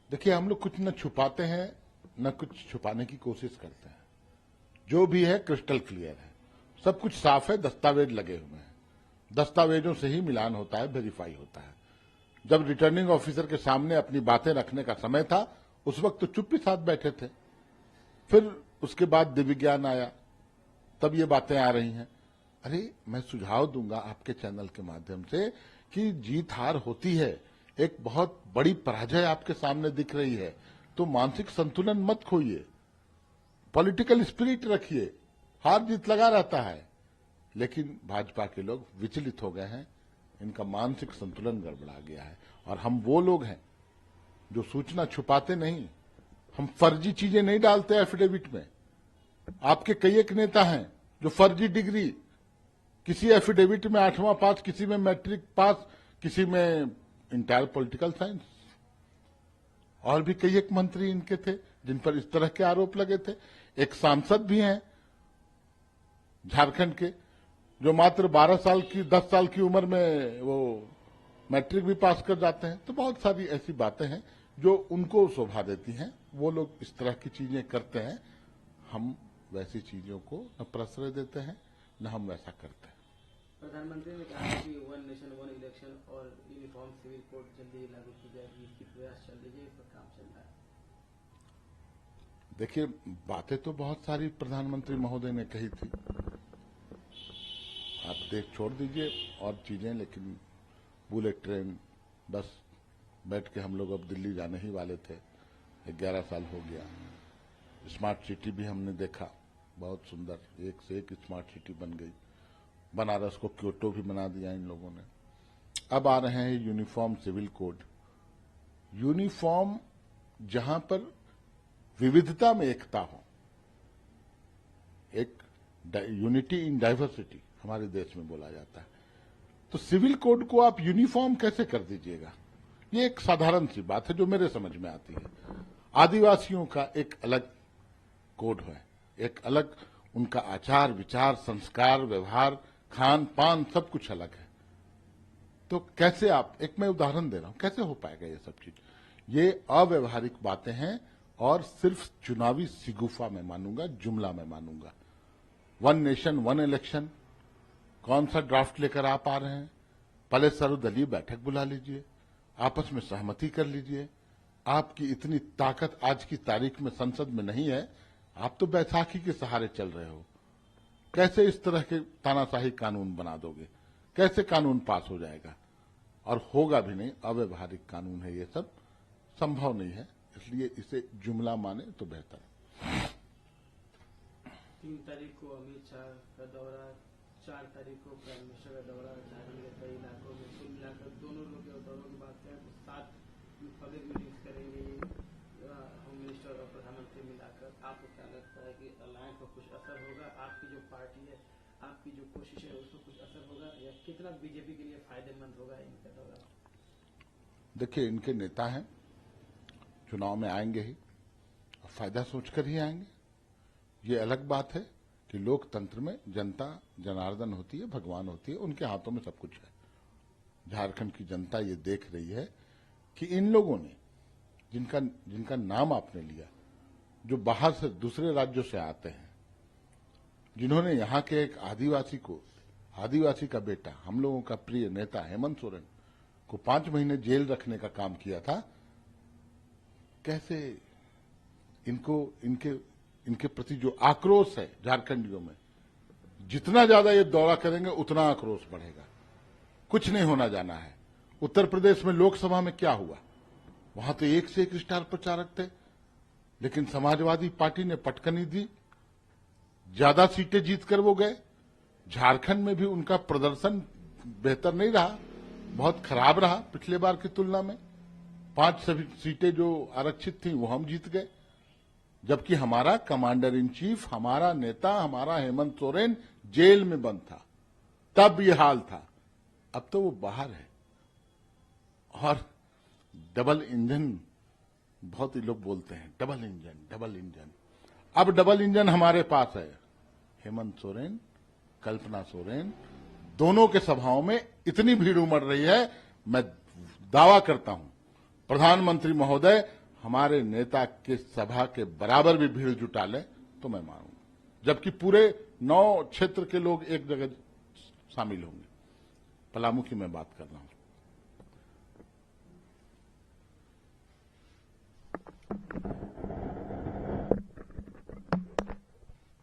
देखिए, हम लोग कुछ न छुपाते हैं न कुछ छुपाने की कोशिश करते हैं। जो भी है क्रिस्टल क्लियर है, सब कुछ साफ है, दस्तावेज लगे हुए हैं। दस्तावेजों से ही मिलान होता है, वेरीफाई होता है। जब रिटर्निंग ऑफिसर के सामने अपनी बातें रखने का समय था, उस वक्त तो चुप्पी साथ बैठे थे। फिर उसके बाद दिव्य ज्ञान आया, तब ये बातें आ रही हैं। अरे, मैं सुझाव दूंगा आपके चैनल के माध्यम से कि जीत हार होती है, एक बहुत बड़ी पराजय आपके सामने दिख रही है, तो मानसिक संतुलन मत खोइए, पॉलिटिकल स्पिरिट रखिए। हार जीत लगा रहता है, लेकिन भाजपा के लोग विचलित हो गए हैं, इनका मानसिक संतुलन गड़बड़ा गया है। और हम वो लोग हैं जो सूचना छुपाते नहीं, हम फर्जी चीजें नहीं डालते एफिडेविट में। आपके कई एक नेता हैं जो फर्जी डिग्री, किसी एफिडेविट में 8वां पास, किसी में मैट्रिक पास, किसी में इंटायर पॉलिटिकल साइंस। और भी कई एक मंत्री इनके थे जिन पर इस तरह के आरोप लगे थे। एक सांसद भी हैं झारखंड के जो मात्र 12 साल की 10 साल की उम्र में वो मैट्रिक भी पास कर जाते हैं। तो बहुत सारी ऐसी बातें हैं जो उनको शोभा देती हैं, वो लोग इस तरह की चीजें करते हैं। हम वैसी चीजों को न प्रश्रय देते हैं न हम वैसा करते हैं। प्रधानमंत्री ने कहा कि वन नेशन वन इलेक्शन और यूनिफॉर्म सिविल कोड जल्दी ही लागू की जाएगी, इसकी प्रयास चल रही है, इस पर काम चल रहा है। देखिए, बातें तो बहुत सारी प्रधानमंत्री महोदय ने कही थी, आप देख छोड़ दीजिए और चीजें, लेकिन बुलेट ट्रेन बस बैठ के हम लोग अब दिल्ली जाने ही वाले थे। 11 साल हो गया। स्मार्ट सिटी भी हमने देखा, बहुत सुंदर, एक से एक स्मार्ट सिटी बन गई। बनारस को क्योटो भी बना दिया इन लोगों ने। अब आ रहे हैं यूनिफॉर्म सिविल कोड। यूनिफॉर्म जहां पर विविधता में एकता हो, एक यूनिटी इन डाइवर्सिटी हमारे देश में बोला जाता है, तो सिविल कोड को आप यूनिफॉर्म कैसे कर दीजिएगा? ये एक साधारण सी बात है जो मेरे समझ में आती है। आदिवासियों का एक अलग कोड है, एक अलग उनका आचार विचार, संस्कार, व्यवहार, खान पान, सब कुछ अलग है। तो कैसे आप, एक मैं उदाहरण दे रहा हूं, कैसे हो पाएगा ये सब चीज? ये अव्यवहारिक बातें हैं और सिर्फ चुनावी सिगुफा में मानूंगा, जुमला में मानूंगा। वन नेशन वन इलेक्शन, कौन सा ड्राफ्ट लेकर आप आ रहे हैं? पहले सर्वदलीय बैठक बुला लीजिए, आपस में सहमति कर लीजिए। आपकी इतनी ताकत आज की तारीख में संसद में नहीं है, आप तो बैसाखी के सहारे चल रहे हो। कैसे इस तरह के तानाशाही कानून बना दोगे? कैसे कानून पास हो जाएगा? और होगा भी नहीं, अव्यवहारिक कानून है ये सब, संभव नहीं है। इसलिए इसे जुमला माने तो बेहतर है। 3 तारीख को अमित शाह का दौरा, 4 तारीख को प्राइम मिनिस्टर का दौरा, झारखंड के कई इलाकों में, कुल मिलाकर दोनों लोग के दौरों की बात करें तो 7 पब्लिक मीटिंग्स करेंगे होम मिनिस्टर और प्रधानमंत्री मिलाकर। आपको क्या लगता है कि अलायंस पर कुछ असर होगा? आपकी जो पार्टी है, आपकी जो कोशिश है, उसको कुछ असर होगा, या कितना बीजेपी के लिए फायदेमंद होगा इनका दौरा? देखिए, इनके नेता हैं, चुनाव में आएंगे ही, फायदा सोचकर ही आएंगे। ये अलग बात है कि लोकतंत्र में जनता जनार्दन होती है, भगवान होती है, उनके हाथों में सब कुछ है। झारखंड की जनता ये देख रही है कि इन लोगों ने, जिनका नाम आपने लिया, जो बाहर से दूसरे राज्यों से आते हैं, जिन्होंने यहाँ के एक आदिवासी का बेटा, हम लोगों का प्रिय नेता हेमंत सोरेन को 5 महीने जेल रखने का काम किया था, कैसे इनके प्रति जो आक्रोश है झारखंडियों में, जितना ज्यादा ये दौरा करेंगे उतना आक्रोश बढ़ेगा। कुछ नहीं होना जाना है। उत्तर प्रदेश में लोकसभा में क्या हुआ? वहां तो एक से एक स्टार प्रचारक थे, लेकिन समाजवादी पार्टी ने पटकनी दी, ज्यादा सीटें जीतकर वो गए। झारखंड में भी उनका प्रदर्शन बेहतर नहीं रहा, बहुत खराब रहा पिछले बार की तुलना में। 5 सीटें जो आरक्षित थी वो हम जीत गए, जबकि हमारा कमांडर इन चीफ, हमारा नेता, हमारा हेमंत सोरेन जेल में बंद था। तब ये हाल था। अब तो वो बाहर है। और डबल इंजन, बहुत ही लोग बोलते हैं डबल इंजन। अब डबल इंजन हमारे पास है। हेमंत सोरेन, कल्पना सोरेन, दोनों के सभाओं में इतनी भीड़ उमड़ रही है, मैं दावा करता हूं प्रधानमंत्री महोदय हमारे नेता के सभा के बराबर भी भीड़ जुटा ले तो मैं मानूंगा, जबकि पूरे 9 क्षेत्र के लोग एक जगह शामिल होंगे। पलामू की मैं बात कर रहा हूं।